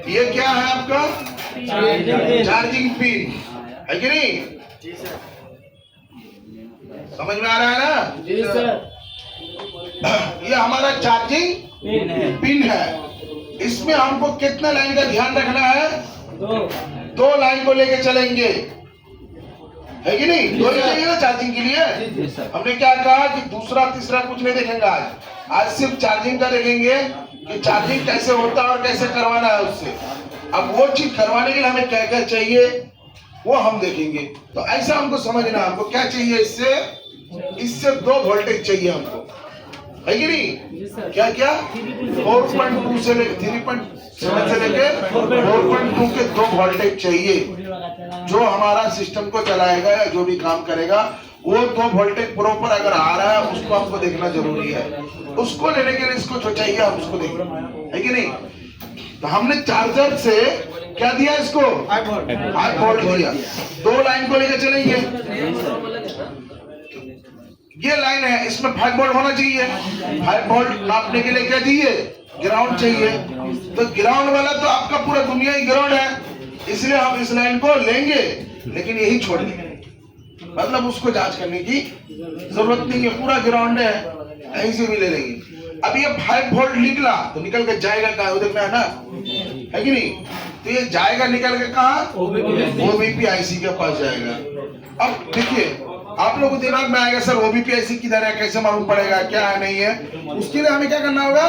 ये क्या है आपका चार्जिंग पिन है कि नहीं? समझ में आ रहा है ना? जी सर। ये हमारा चार्जिंग पिन है। इसमें हमको कितना लाइन का ध्यान रखना है? दो लाइन को लेके चलेंगे, है कि नहीं? दो ही चाहिए ना चार्जिंग के लिए। हमने क्या कहा कि दूसरा तीसरा कुछ नहीं देखेंगे आज सिर्फ चार्जिंग का देखेंगे कि चार्जिंग कैसे होता है और कैसे करवाना है उससे। अब वो चीज करवाने के लिए हमें क्या क्या चाहिए वो हम देखेंगे। तो ऐसा हमको समझना, हमको क्या चाहिए इससे 2 वोल्टेज चाहिए हमको, है कि नहीं? क्या क्या 4.2 से लेकर 3.7 से लेकर 4.2 के 2 वोल्टेज चाहिए जो हमारा सिस्टम को चलाएगा या जो भी काम करेगा। वो 2 वोल्टेज प्रॉपर अगर आ रहा है उसको हमको देखना जरूरी है। उसको लेने के लिए इसको जो चाहिए हम उसको देखेंगे, है कि नहीं? तो हमने चार्जर से क्या दिया इसको? 5 वोल्ट दिया। 2 लाइन को लेकर चलेंगे। ये लाइन है, इसमें 5 वोल्ट होना चाहिए। 5 वोल्ट नापने के लिए क्या चाहिए? ग्राउंड चाहिए। तो ग्राउंड वाला तो आपका पूरा दुनिया ही ग्राउंड है, इसलिए हम इस लाइन को लेंगे लेकिन यही छोड़ देंगे। मतलब उसको जांच करने की जरूरत नहीं है, पूरा ग्राउंड है, ऐसे भी ले लेंगे। अब ये 5 वोल्ट निकला तो निकल के जाएगा कहाँ? वो देखना है ना, है कि नहीं? तो ये जाएगा निकल के कहाँ? ओबीपी आईसी के पास जाएगा। अब देखिए आप लोगों को दिमाग में आएगा सर ओबीपी आईसी किधर है, कैसे मालूम पड़ेगा क्या है नहीं है? उसके लिए हमें क्या करना होगा?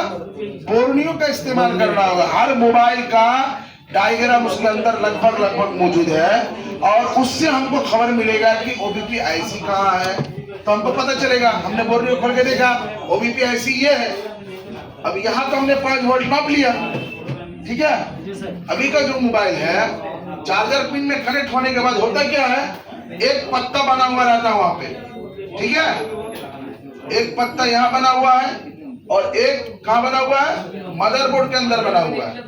बोर्नियो का इस्तेमाल करना होगा। हर मोबाइल का डायग्राम उसके अंदर लगभग मौजूद है और उससे हमको खबर मिलेगा कि ओबीपी आईसी कहाँ है, तो हमको पता चलेगा। हमने बोर्नियो खोल के देखा ओबीपी आईसी ये है। अब यहाँ तो हमने 5 वोल्ट नाप लिया, ठीक है? अभी का जो मोबाइल है चार्जर पिन में कनेक्ट होने के बाद होता क्या है? एक पत्ता बना हुआ रहता है वहां पे, ठीक है? एक पत्ता यहाँ बना हुआ है और एक कहाँ बना हुआ है? मदरबोर्ड के अंदर बना हुआ है,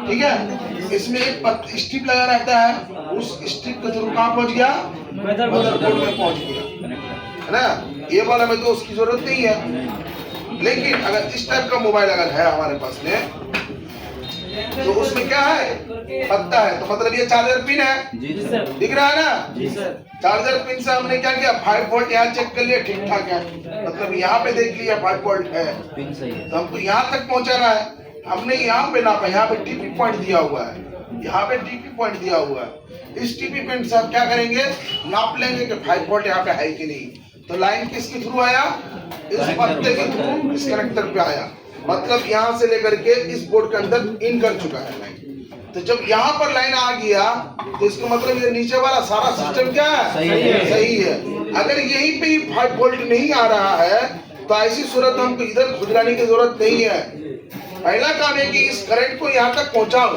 ठीक है? इसमें एक स्ट्रिप लगा रहता है, उस स्ट्रिप का थ्रू कहाँ पहुंच गया? मदरबोर्ड में पहुंच गया, है ना? ये वाला में तो उसकी जरूरत नहीं है। लेकिन अगर इस टाइप का मोबाइल अगर है हमारे पास में तो उसमें क्या है? पत्ता है, तो मतलब ये चार्जर पिन है। दिख रहा है ना? जी सर। चार्जर पिन से हमने क्या किया? 5 वोल्ट यहाँ चेक कर लिया, ठीक ठाक है। मतलब यहाँ पे देख लिया 5 वोल्ट है, तो हमको यहाँ तक पहुँचाना है। हमने यहाँ पे नापा, यहाँ पे टीपी पॉइंट दिया हुआ है, यहाँ पे टीपी पॉइंट दिया हुआ है। इस टीपी पॉइंट से हम क्या करेंगे? नाप लेंगे कि 5 वोल्ट यहाँ पे है कि नहीं। तो लाइन किसके थ्रू आया? इस पत्ते के थ्रू इस कनेक्टर पे आया, मतलब यहाँ से लेकर के इस बोर्ड के अंदर इन कर चुका है लाइन। तो जब यहाँ पर लाइन आ गया तो इसका मतलब ये नीचे वाला सारा सिस्टम क्या है? सही है। अगर यहीं पे 5 वोल्ट नहीं आ रहा है तो ऐसी सूरत हमको इधर खुजलाने की जरूरत नहीं है। पहला काम है कि इस करंट को यहाँ तक पहुंचाओ,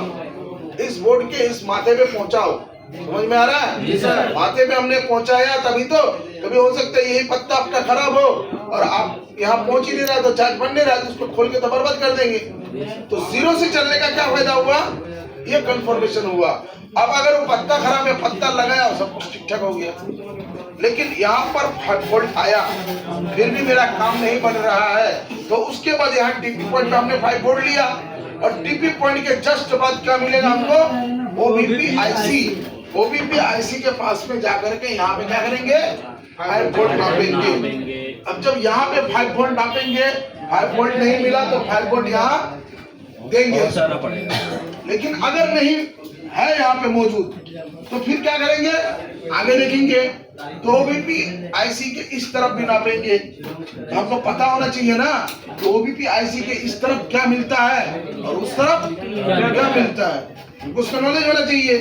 इस बोर्ड के इस माथे पे पहुंचाओ। समझ में आ रहा है? जी सर। माथे पे हमने पहुंचाया तभी तो, कभी हो सकता है यही पत्ता आपका खराब हो और आप यहाँ पहुंच ही नहीं रहा, तो चार्ज बन नहीं रहा, तो उसको खोल के तो बर्बाद कर देंगे। तो 0 से चलने का क्या फायदा हुआ? ये कंफर्मेशन हुआ। अब अगर वो पत्ता खराब है, पत्ता लगाया सब कुछ ठीक ठाक हो गया, लेकिन यहाँ पर 5 वोल्ट आया फिर भी मेरा काम नहीं बन रहा है, तो उसके बाद यहाँ टीपी पॉइंट पे हमने 5 वोल्ट लिया और टीपी पॉइंट के जस्ट बाद क्या मिलेगा हमको? ओबीपी आईसी। ओबीपी आईसी के पास में जाकर के यहाँ पे क्या करेंगे? 5 वोल्ट नापेंगे। अब जब यहाँ पे 5 वोल्ट नापेंगे, 5 वोल्ट नहीं मिला तो 5 वोल्ट यहाँ देंगे, लेकिन अगर नहीं है यहाँ पे मौजूद तो फिर क्या करेंगे? आगे देखेंगे तो ओबीपी आईसी के इस तरफ भी नापेंगे। हमको पता होना चाहिए ना कि ओबीपी आईसी के इस तरफ क्या मिलता है और उस तरफ क्या मिलता है, उसका नॉलेज होना चाहिए।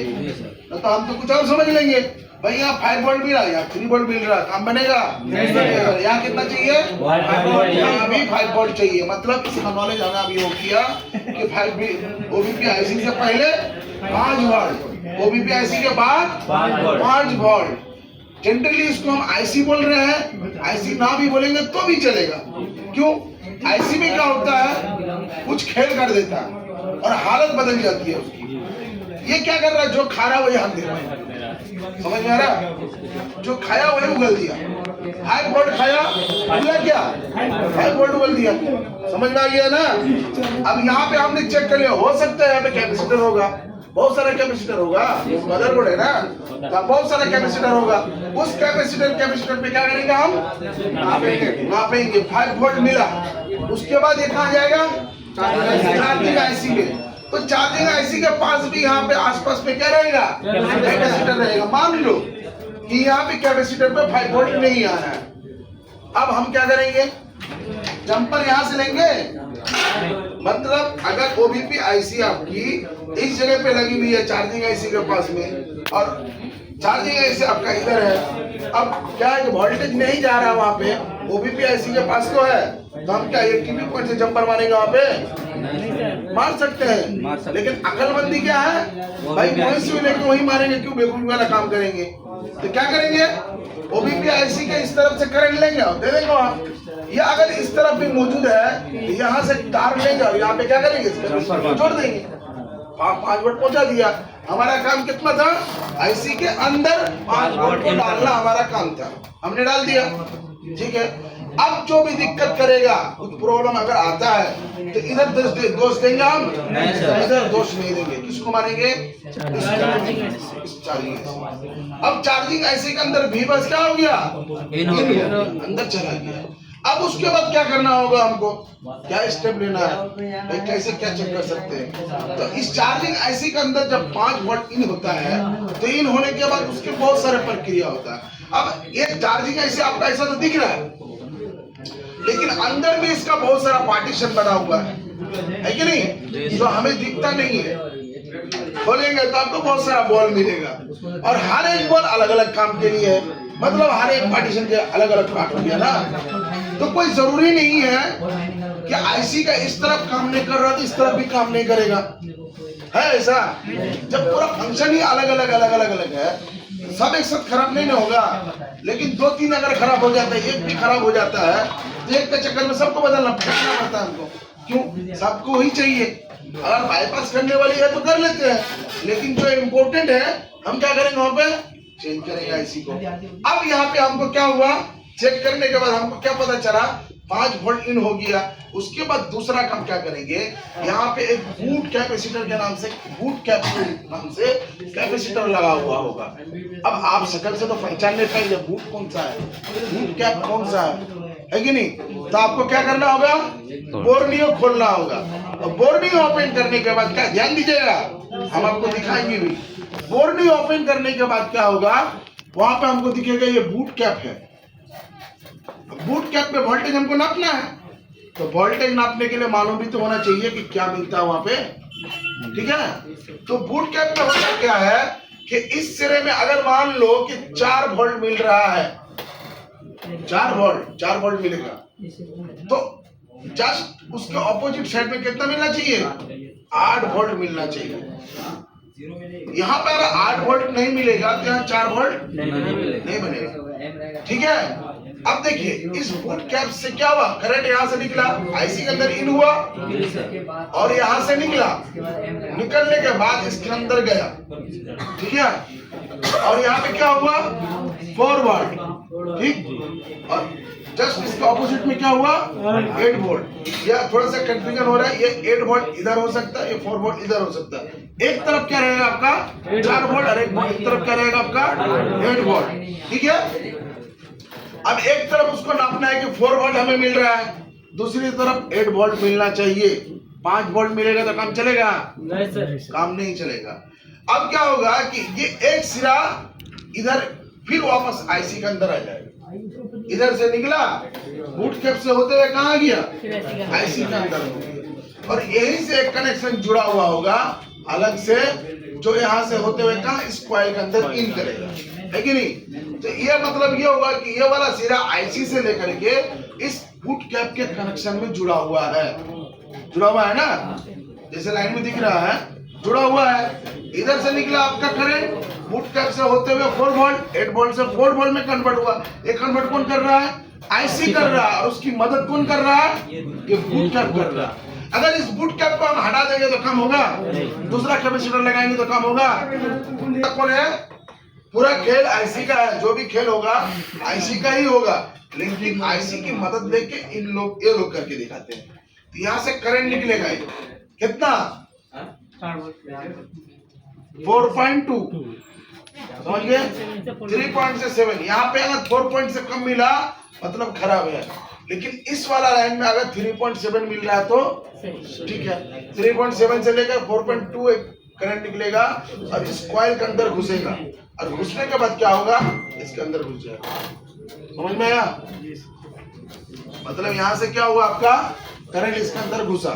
तो हम तो कुछ और समझ लेंगे, भाई यहाँ 5 वोल्ट मिल रहा है, यहाँ 3 वोल्ट मिल रहा है, काम बनेगा? यहाँ कितना चाहिए? यहाँ भी 5 वोल्ट चाहिए। मतलब इसका नॉलेज हमें अभी हो किया कि ओबीपी आईसी से पहले 5 वोल्ट, ओबीपी आईसी के बाद 5 वोल्ट। जनरली इसको हम आईसी बोल रहे हैं, आईसी ना भी बोलेंगे तो भी चलेगा। क्यों? आईसी में क्या होता है? कुछ खेल कर देता है और हालत बदल जाती है उसकी। ये क्या कर रहा है? जो खा रहा है वही हम दे रहा है। समझ में आ रहा? जो खाया वही उगल दिया। 5 वोल्ट खाया, बोला क्या 5 वोल्ट बोल दिया। समझ में आ गया ना। अब यहाँ पे हमने चेक कर लिया, हो सकता है यहाँ पे कैपेसिटर होगा, बहुत सारा कैपेसिटर होगा, मदरबोर्ड है ना, तो बहुत सारा कैपेसिटर होगा। उस कैपेसिटर पे क्या करेंगे हम, नापेंगे। 5 वोल्ट मिला, उसके बाद ये कहाँ जाएगा, चार्जिंग आईसी में। तो चार्जिंग आईसी के पास भी यहाँ पे आसपास में क्या रहेगा, कैपेसिटर रहेगा। मान लो कि यहाँ पे कैपेसिटर पे 5 वोल्ट नहीं आ रहा है, अब हम क्या करेंगे, जंपर यहाँ से लेंगे। मतलब अगर ओबीपी आईसी आपकी इस जगह पे लगी हुई है चार्जिंग आईसी के पास में, और चार्जिंग आईसी आपका इधर है, अब क्या है कि वोल्टेज नहीं जा रहा वहाँ पे, ओबीपी आईसी के पास तो है, तो हम क्या एक टीवी पॉइंट से जंपर मारेंगे वहाँ पे, मार सकते हैं। लेकिन अकलमंदी क्या है भाई, वहीं से लेके वहीं मारेंगे, क्यों बेवकूफी वाला काम करेंगे। तो क्या करेंगे, ओबीपी आईसी के इस तरफ से करंट लेंगे और दे देंगे वहाँ, या अगर इस तरफ भी मौजूद है तो यहाँ से तार लेंगे और यहाँ पे क्या करेंगे, जोड़ देंगे। 5 वोल्ट पहुंचा दिया। हमारा काम कितना था, आईसी के अंदर 5 वोल्ट को डालना हमारा काम था, हमने डाल दिया। ठीक है, अब जो भी दिक्कत करेगा, कुछ प्रॉब्लम अगर आता है तो इधर दोष देंगे हम, इधर दोष नहीं देंगे। किसको मानेंगे, चार्जिंग। अब चार्जिंग ऐसे के अंदर भी बस क्या हो गया, अंदर चला गया। अब उसके बाद क्या करना होगा, हमको क्या स्टेप लेना है, कैसे क्या चेक कर सकते हैं। तो इस चार्जिंग आईसी के अंदर जब 5 वोल्ट इन होता है, तो इन होने के बाद उसके बहुत सारे प्रक्रिया होता है। अब ये चार्जिंग आईसी आपका ऐसा तो दिख रहा है, लेकिन अंदर में इसका बहुत सारा पार्टीशन बना हुआ है कि नहीं, जो हमें दिखता नहीं है। खोलेंगे तो आपको बहुत सारा बॉल मिलेगा, और हर एक बॉल अलग अलग काम के लिए है, मतलब हर एक पार्टीशन के अलग अलग पार्ट हो गया ना। तो कोई जरूरी नहीं है कि आईसी का इस तरफ काम नहीं कर रहा तो इस तरफ भी काम नहीं करेगा, है ऐसा। जब पूरा फंक्शन ही अलग अलग है, सब एक साथ खराब नहीं होगा। लेकिन 2-3 अगर खराब हो जाता है, एक भी खराब हो जाता है, तो एक के चक्कर में सबको बदलना पड़ता है हमको। क्यों, सबको ही चाहिए। अगर बाईपास करने वाली है तो कर लेते हैं, लेकिन जो इम्पोर्टेंट है हम क्या करेंगे, वहां पे चेंज करेंगे आईसी को। अब यहाँ पे हमको क्या हुआ, चेक करने के बाद हमको क्या पता चला, 5 वोल्ट इन हो गया। उसके बाद दूसरा काम क्या करेंगे, यहाँ पे एक बूट कैपेसिटर के नाम से, बूट कैप के नाम से कैपेसिटर लगा हुआ होगा। अब आप शक्ल से तो पहचान नहीं पाएंगे बूट कौन सा है, बूट कैप कौन सा है कि नहीं। तो आपको क्या करना होगा, बोर्नियो खोलना होगा। और बोर्नियो ओपन करने के बाद क्या, ध्यान दीजिएगा, हम आपको दिखाएंगे भी। बोर्नियो ओपन करने के बाद क्या होगा, वहां पे हमको दिखेगा ये बूट कैप है। बूट कैप पे वोल्टेज हमको नापना है, तो वोल्टेज नापने के लिए मालूम भी तो होना चाहिए कि क्या मिलता है वहां पे। ठीक है, तो बूट कैप में होता क्या है कि इस सिरे में अगर मान लो कि 4 वोल्ट मिल रहा है, 4 वोल्ट मिलेगा, तो जस्ट उसके ऑपोजिट साइड में कितना मिलना चाहिए, 8 वोल्ट मिलना चाहिए। यहाँ पर अगर 8 वोल्ट नहीं मिलेगा तो यहाँ 4 वोल्ट नहीं बनेगा। ठीक है, अब देखिए इस बूट कैप से क्या हुआ, करंट यहाँ से निकला, आईसी के अंदर इन हुआ और यहाँ से निकला, निकलने के बाद इसके अंदर गया। ठीक है, और यहाँ पे क्या हुआ, फॉरवर्ड। ठीक, और जस्ट इसके ऑपोजिट में क्या हुआ, 8 वोल्ट। या थोड़ा सा कंफ्यूजन हो रहा है, ये 8 वोल्ट इधर हो सकता है, ये 4 वोल्ट इधर हो सकता है। एक तरफ क्या रहेगा आपका 4 वोल्ट और एक तरफ क्या रहेगा आपका 8 वोल्ट। ठीक है, अब एक तरफ उसको नापना है कि 4 वोल्ट हमें मिल रहा है, दूसरी तरफ 8 वोल्ट मिलना चाहिए। 5 वोल्ट मिलेगा तो काम चलेगा, नहीं सर, काम नहीं चलेगा। अब क्या होगा कि ये एक सिरा इधर फिर वापस आईसी के अंदर आ जाएगा, इधर से निकला बूट कैप से होते हुए कहाँ गया, आईसी के अंदर हो गया, और यहीं से एक कनेक्शन जुड़ा हुआ होगा अलग से, जो यहाँ से होते हुए कहाँ इस कॉइल के अंदर इन करेगा, है कि नहीं। तो ये मतलब ये होगा कि ये वाला सिरा आईसी से लेकर के इस बूट कैप के कनेक्शन में जुड़ा हुआ है, जुड़ा हुआ है ना, जैसे लाइन में दिख रहा है, जुड़ा हुआ है। इधर से निकला आपका करंट बूट कैप से होते हुए 4 वोल्ट, 8 वोल्ट से 4 वोल्ट में कन्वर्ट हुआ। ये कन्वर्ट कौन कर रहा है, आईसी कर रहा है, और उसकी मदद कौन कर रहा है, ये बूट कैप कर रहा है। अगर इस बूट कैप को हम हटा देंगे तो कम होगा, दूसरा कैपेसिटर लगाएंगे तो कम होगा। कौन है, पूरा खेल आईसी का है, जो भी खेल होगा आईसी का ही होगा, लेकिन आईसी की मदद लेके ये लोग करके दिखाते हैं। तो यहाँ से करंट निकलेगा ये कितना 4.2, समझ गए? 3.7। यहाँ पे अगर 4 पॉइंट से कम मिला मतलब खराब है, लेकिन इस वाला लाइन में अगर 3.7 मिल रहा है तो ठीक है। 3.7 से लेकर 4.2 एक करंट निकलेगा और इस कॉइल के अंदर घुसेगा, और घुसने के बाद क्या होगा, इसके अंदर घुस जाएगा। समझ में आया? मतलब यहाँ से क्या हुआ, आपका करंट इसके अंदर घुसा।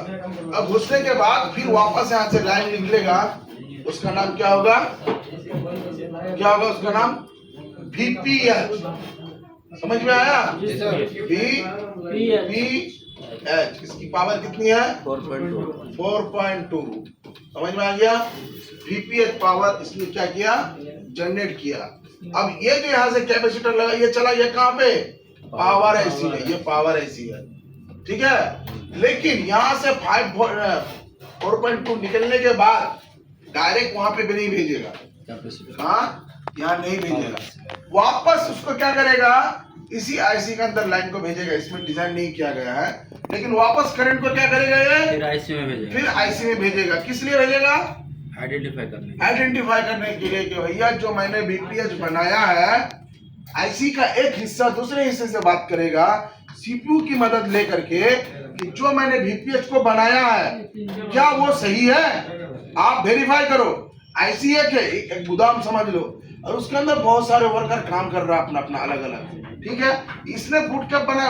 अब घुसने के बाद फिर वापस यहाँ से लाइन निकलेगा, उसका नाम क्या होगा, क्या होगा उसका नाम, VPH। समझ में आया? VPH इसकी पावर कितनी है 4.2। समझ में आ गया? VPH पावर इसने क्या किया, जनरेट किया। अब ये जो यहाँ से कैपेसिटर लगा, ये चला, ये कहाँ पे, पावर ऐसी है, ये पावर ऐसी है, ठीक है। लेकिन यहाँ से 4.2 निकलने के बाद डायरेक्ट वहां पे भी नहीं भेजेगा, हाँ यहाँ नहीं भेजेगा, वापस उसको क्या करेगा, इसी आईसी के अंदर लाइन को भेजेगा। इसमें डिजाइन नहीं किया गया है, लेकिन वापस करंट को क्या करेगा, ये फिर आईसी में भेजेगा। किस लिए भेजेगा, आइडेंटिफाई करने के लिए कि भैया जो मैंने VPH बनाया है, आईसी का एक हिस्सा दूसरे हिस्से से बात करेगा सीपीयू की मदद लेकर के कि जो मैंने VPH को बनाया है क्या वो सही है, आप वेरीफाई करो। आईसी एक गोदाम समझ लो, और उसके अंदर बहुत सारे वर्कर काम कर रहा है अपना अपना अलग अलग, ठीक है। इसने बूट कैप बना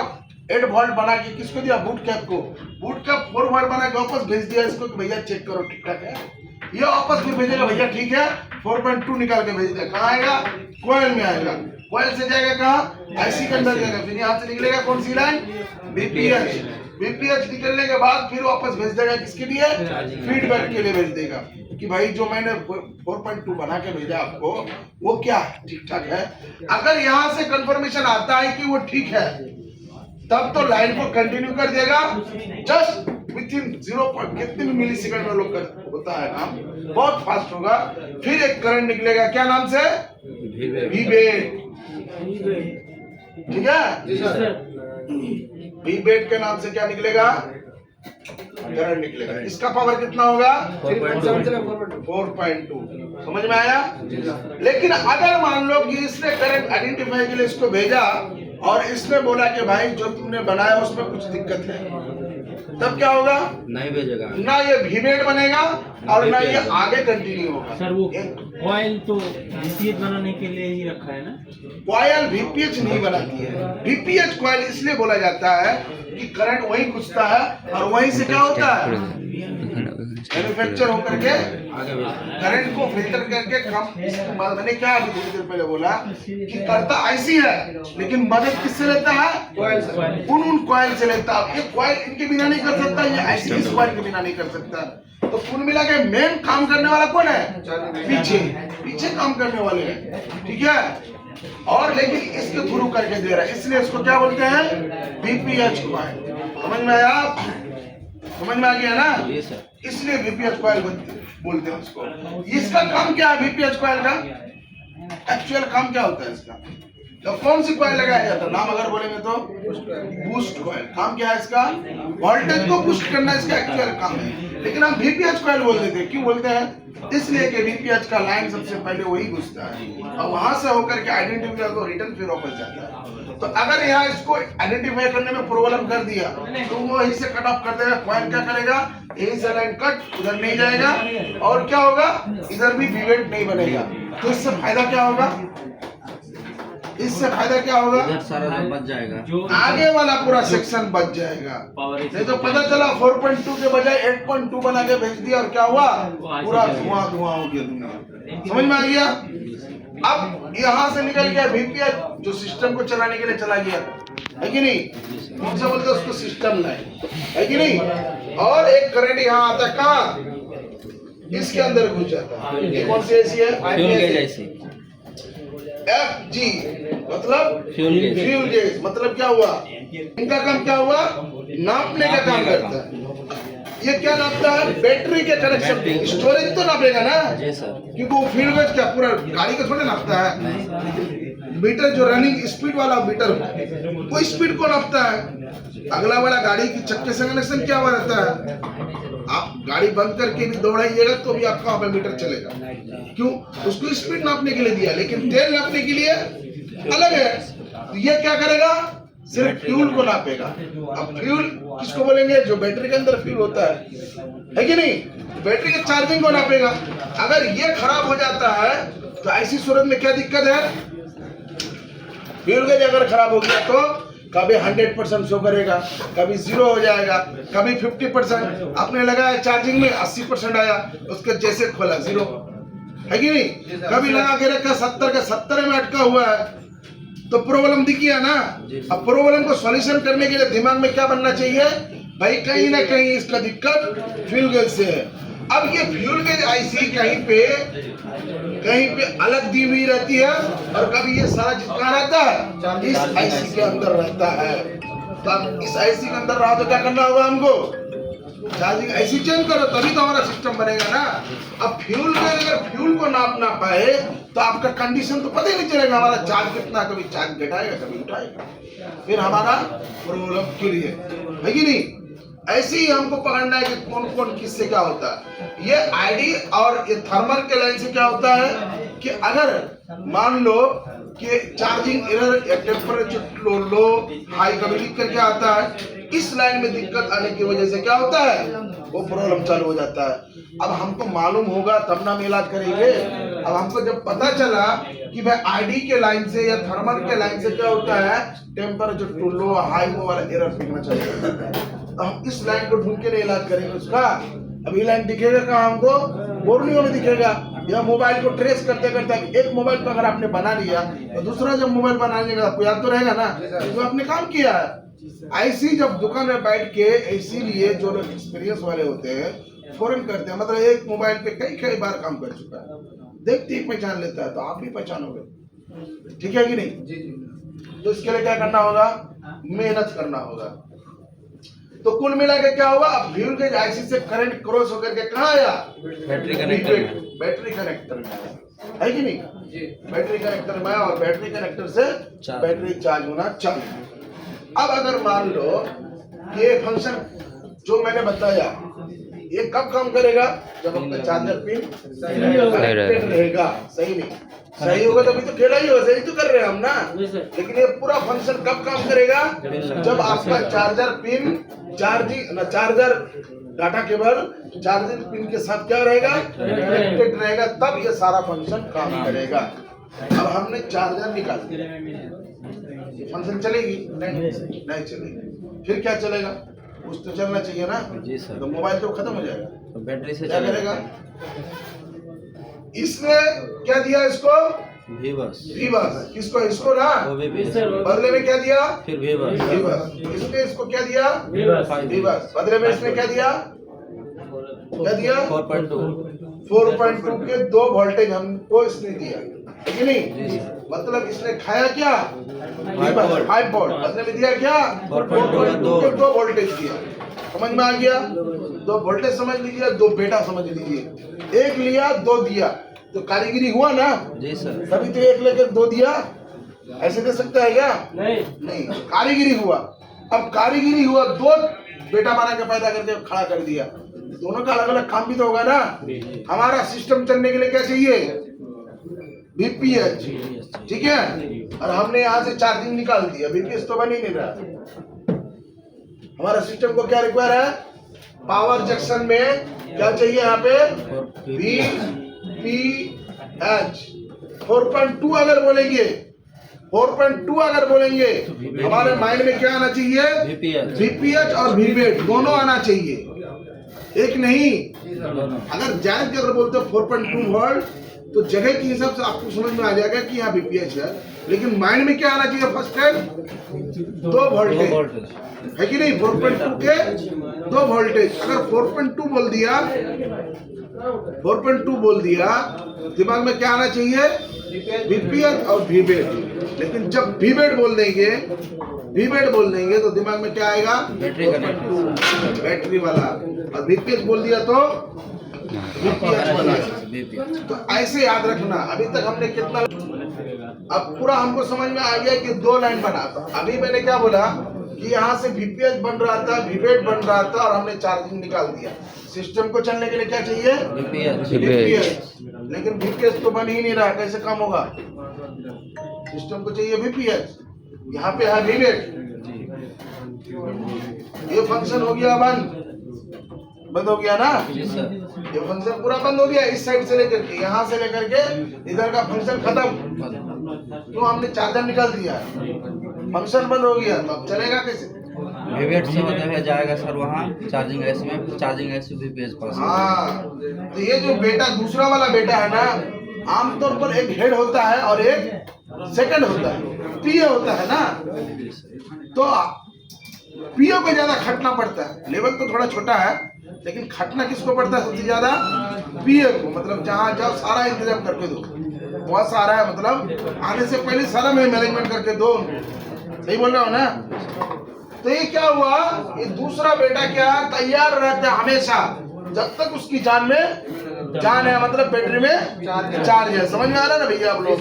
8 वोल्ट बना के किसको दिया, बूट कैप को, बूट कैप 4 वोल्ट बना के वापस भेज दिया इसको कि भैया चेक करो ठीक ठाक है, ये वापस फिर भेजेगा भैया ठीक है, 4.2 निकाल के भेज देगा। कहाँ आएगा, कोयल में आएगा, कोयल से जाएगा कहाँ, आईसी के अंदर जाएगा, फिर यहाँ से निकलेगा कौन सी लाइन, VPH निकलने के बाद फिर वापस भेज देगा किसके लिए, फीडबैक के लिए भेज देगा कि भाई जो मैंने 4.2 बना के भेजा आपको वो क्या ठीक ठाक है। अगर यहाँ से कंफर्मेशन आता है कि वो ठीक है, तब तो लाइन को कंटिन्यू कर देगा, जस्ट विद इन 0 कितने भी मिली सेकंड में लोग होता है काम, बहुत फास्ट होगा। फिर एक करंट निकलेगा, क्या नाम से, VBAT, ठीक है। VBAT के नाम से क्या निकलेगा, करंट निकलेगा। इसका पावर कितना होगा, 4.2। समझ में आया? लेकिन अगर मान लो कि इसने करंट आइडेंटिफाई के लिए इसको भेजा और इसने बोला कि भाई जो तुमने बनाया उसमें कुछ दिक्कत है, तब क्या होगा, नहीं भेजेगा, ना ये VBAT बनेगा और ना ये आगे कंटिन्यू होगा। सर वो कॉइल तो VPH बनाने के लिए ही रखा है ना, कॉइल VPH नहीं बनाती है। VPH कॉइल इसलिए बोला जाता है कि करंट वहीं घुसता है और वहीं से क्या होता है, मैन्युफैक्चर होकर के करंट को फिल्टर करके कम। मैंने क्या अभी थोड़ी देर पहले बोला कि करता आईसी है, लेकिन मदद किससे लेता है, उन कॉइल से लेता है। ये कॉइल इनके बिना नहीं कर सकता, ये आईसी इस कॉइल के बिना नहीं कर सकता। तो कुल मिला के मेन काम करने वाला कौन है, पीछे काम करने वाले हैं, ठीक है। और लेकिन इसके थ्रू करके दे रहा है, इसलिए इसको क्या बोलते हैं, VPH कॉइल। समझ में आया, समझ में आ गया ना, इसलिए VPH कॉइल बोलते हैं उसको। इसका काम क्या है, VPH कॉइल का एक्चुअल काम क्या होता है इसका, तो कौन सी कॉइल लगाया जाता है, नाम अगर बोलेंगे तो बूस्ट कॉइल। काम क्या है इसका, वोल्टेज को बूस्ट करना इसका एक्चुअल काम है, लेकिन हम VPH कॉइल बोल देते हैं। क्यों बोलते हैं, इसलिए कि VPH का लाइन सबसे पहले वही घुसता है और वहां से होकर के आइडेंटिफाई को रिटर्न फिर वापस जाता है। तो अगर यहाँ इसको आइडेंटिफाई करने में प्रॉब्लम कर दिया तो वो यहीं से कट ऑफ कर देगा। कॉइल क्या करेगा, यहीं से लाइन कट, उधर नहीं जाएगा, और क्या होगा, इधर भी VBAT नहीं बनेगा। तो इससे फायदा क्या होगा, इससे फायदा क्या होगा, सारा बच जाएगा, आगे वाला पूरा सेक्शन बच जाएगा। नहीं तो पता चला 4.2 के बजाय 8.2 बना के भेज दिया और क्या हुआ, पूरा धुआं हो गया दुनिया। समझ में आ गया? अब यहाँ से निकल गया VPH, जो सिस्टम को चलाने के लिए चला गया, है कि नहीं, कौन सा बोलते हैं उसको, सिस्टम लाइन, है कि नहीं। और एक करंट यहाँ आता है, कहाँ, इसके अंदर घुस जाता है। ये कौन सी ऐसी है, FG मतलब फ्यूल गेज। मतलब क्या हुआ, इनका काम क्या हुआ, नापने का काम करता है। ये क्या नापता है? बैटरी के कनेक्शन, स्टोरेज तो नापेगा ना, जी सर। क्योंकि वो फील्ड गज क्या पूरा गाड़ी का थोड़ा नापता है। मीटर जो रनिंग स्पीड वाला मीटर, वो स्पीड को नापता है। अगला वाला गाड़ी की चक्के से कनेक्शन क्या हुआ रहता है? आप गाड़ी बंद करके भी दौड़ाइएगा तो भी आपका वहां पे मीटर चलेगा। क्यों? उसको स्पीड नापने के लिए दिया, लेकिन तेल नापने के लिए अलग है। तो ये क्या करेगा? सिर्फ फ्यूल को नापेगा। अब फ्यूल किसको बोलेंगे? जो बैटरी के अंदर फ्यूल होता है कि नहीं? बैटरी के चार्जिंग को नापेगा। अगर ये खराब हो जाता है तो ऐसी सूरत में क्या दिक्कत है? फ्यूल गेज अगर खराब हो गया तो कभी 100% शो करेगा, कभी 0 हो जाएगा, कभी 50%। आपने लगाया चार्जिंग में 80% आया, उसके जैसे खोला 0, है कि नहीं? कभी लगा के रखा 70 का 70 में अटका हुआ है, तो प्रॉब्लम दिखी है ना। अब प्रॉब्लम को सॉल्यूशन करने के लिए दिमाग में क्या बनना चाहिए? भाई कहीं ना कहीं इसका दिक्कत फ्यूल गेज से है। अब ये फ्यूल गेज आईसी कहीं पे अलग दी हुई रहती है, और कभी ये सारा जितना रहता है इस आईसी के अंदर रहता है। तो अब इस आईसी के अंदर रहा तो क्या करना होगा हमको? चार्जिंग आईसी चेंज करो, तभी तो हमारा सिस्टम बनेगा ना। अब फ्यूल में अगर फ्यूल को नाप ना पाए तो आपका कंडीशन तो पता ही नहीं चलेगा हमारा चार्ज कितना, कभी चार्ज घटाएगा कभी उठाएगा, फिर हमारा प्रॉब्लम क्लियर है कि नहीं? ऐसे ही हमको पकड़ना है कि कौन कौन किससे क्या होता है। ये आईडी और ये थर्मल के लाइन से क्या होता है कि अगर मान लो कि चार्जिंग एरर या टेम्परेचर लो हाई कभी लिख करके आता है, इस लाइन में दिक्कत आने की वजह से क्या होता है? वो प्रॉब्लम चालू हो जाता है। अब हमको मालूम होगा तब ना हम इलाज करेंगे। अब हमको जब पता चला कि भाई आईडी के लाइन से या थर्मल के लाइन से क्या होता है, टेम्परेचर टू लो हाई वो वाला एरर दिखना चाहिए, तो हम इस लाइन को ढूंढ के इलाज करेंगे उसका। अब ये लाइन दिखेगा कहाँ हमको? बोर्नियो में दिखेगा। या मोबाइल को ट्रेस करते करते एक मोबाइल पर अगर आपने बना लिया तो दूसरा जब मोबाइल बनाने का आपको याद तो रहेगा ना, तो आपने काम किया है। ऐसी जब दुकान में बैठ के, इसीलिए जो लोग एक्सपीरियंस वाले होते हैं फौरन करते हैं, मतलब एक मोबाइल पे कई बार काम कर चुका है, देखते ही पहचान लेता है, तो आप भी पहचानोगे। ठीक है कि नहीं? तो इसके लिए क्या करना होगा? मेहनत करना होगा। तो कुल मिला के क्या हुआ? अब फ्यूल गेज आईसी से करंट क्रॉस होकर के कहाँ आया? बैटरी कनेक्टर में आया, है कि नहीं? बैटरी कनेक्टर में आया, और बैटरी कनेक्टर से बैटरी चार्ज होना चालू। अब अगर मान लो ये फंक्शन जो मैंने बताया ये कब काम करेगा? जब आपका चार्जर पिन सही रहेगा। सही नहीं सही होगा तभी तो खेला ही होगा, सही तो कर रहे हैं हम ना। लेकिन ये पूरा फंक्शन कब काम करेगा? जब आपका charger pin charger data cable charging pin के साथ क्या रहेगा? कनेक्टेड रहेगा, तब ये सारा फंक्शन काम करेगा। अब हमने चार्जर निकाल दिया, ये फंक्शन चलेगी? नहीं चलेगी। फिर क्या चलेगा? कुछ तो चलना चाहिए ना। जी सर। तो मोबाइल तो खत्म हो जाएगा, तो बैटरी से क्या करेगा? इसने क्या दिया इसको? वीबस। किसको? इसको ना, बदले में क्या दिया? फिर वीबस। इसने इसको क्या दिया? वीबस। बदले में इसने क्या दिया? 4.2 के 2 वोल्टेज हमको इसने दिया, है कि नहीं? मतलब इसने खाया क्या? 5 वोल्ट। बदले में दिया क्या? 4.2 के 2 वोल्टेज दिया। समझ में आ गया? 2 वोल्टेज समझ लीजिए, 2 बेटा समझ लीजिए। एक लिया 2 दिया, तो कारीगिरी हुआ ना? जी सर। तभी तो एक लेकर 2 दिया, ऐसे दे सकता है क्या? नहीं, कारीगिरी हुआ। अब कारीगिरी हुआ, 2 बेटा बना के पैदा करके खड़ा कर दिया, दोनों का अलग अलग काम भी तो होगा ना। हमारा सिस्टम चलने के लिए क्या चाहिए? बीपीएच, ठीक है? और हमने यहाँ से चार्जिंग निकाल दिया, बीपीएच तो बन ही नहीं रहा। हमारा सिस्टम को क्या रिक्वायर है? पावर जंक्शन में क्या चाहिए? यहाँ पे बीपीएच 4.2 अगर बोलेंगे, 4.2 अगर बोलेंगे, हमारे माइंड में क्या आना चाहिए? बीपीएच और वीवेट दोनों आना चाहिए, एक नहीं। अगर जायज अगर बोलते हो 4.2 वोल्ट, तो जगह के हिसाब से आपको समझ में आ जाएगा कि यहाँ बीपीएच है, लेकिन माइंड में क्या आना चाहिए? फर्स्ट टाइम 2 वोल्टेज, है कि नहीं? 4.2 के 2 वोल्टेज। अगर 4.2 बोल दिया, दिमाग में क्या आना चाहिए? वीपीएच और वीबेट। लेकिन जब वीबेट बोल देंगे तो दिमाग में क्या आएगा? बैटरी वाला। और वीपीएच बोल दिया तो वीपीएच वाला। तो ऐसे याद रखना। अभी तक हमने कितना, अब पूरा हमको समझ में आ गया कि 2 लाइन बना था। अभी मैंने क्या बोला कि यहाँ से वीपीएच बन रहा था, वीबेट बन रहा था, और हमने चार्जिंग निकाल दिया। सिस्टम को चलने के लिए क्या चाहिए? वीपीएच। लेकिन वीपीएच तो बन ही नहीं रहा, कैसे काम होगा? सिस्टम को चाहिए वीपीएच, यहाँ पे है वीबेट। ये फंक्शन हो गया बंद हो गया ना? ये फंक्शन पूरा बंद हो गया। इस साइड से लेकर के, यहाँ से लेकर के इधर का फंक्शन खत्म। तो हमने चार्जर निकाल दिया, फंक्शन बंद हो गया। तो अब चलेगा कैसे? वीबेट से मतलब है जाएगा सर वहाँ चार्जिंग ऐसी में, चार्जिंग ऐसी वीपीएच पास। हाँ, तो ये जो बेटा दूसरा वाला बेटा है ना, आमतौर पर एक हेड होता है और एक सेकंड होता है, पीए होता है ना। तो पीओ को ज्यादा खटना पड़ता है। लेवल तो थोड़ा छोटा है, लेकिन खटना किसको पड़ता है सबसे ज्यादा? पीए को। मतलब जहाँ जाओ सारा इंतजाम करके दो। बहुत सारा है, मतलब आने से पहले सारा में मैनेजमेंट करके दो। सही बोल रहा हूँ ना? तो ये क्या हुआ, ये दूसरा बेटा क्या तैयार रहता है हमेशा, जब तक उसकी जान है, मतलब बैटरी में चार्ज है। समझ में आ रहा है ना भैया आप लोग?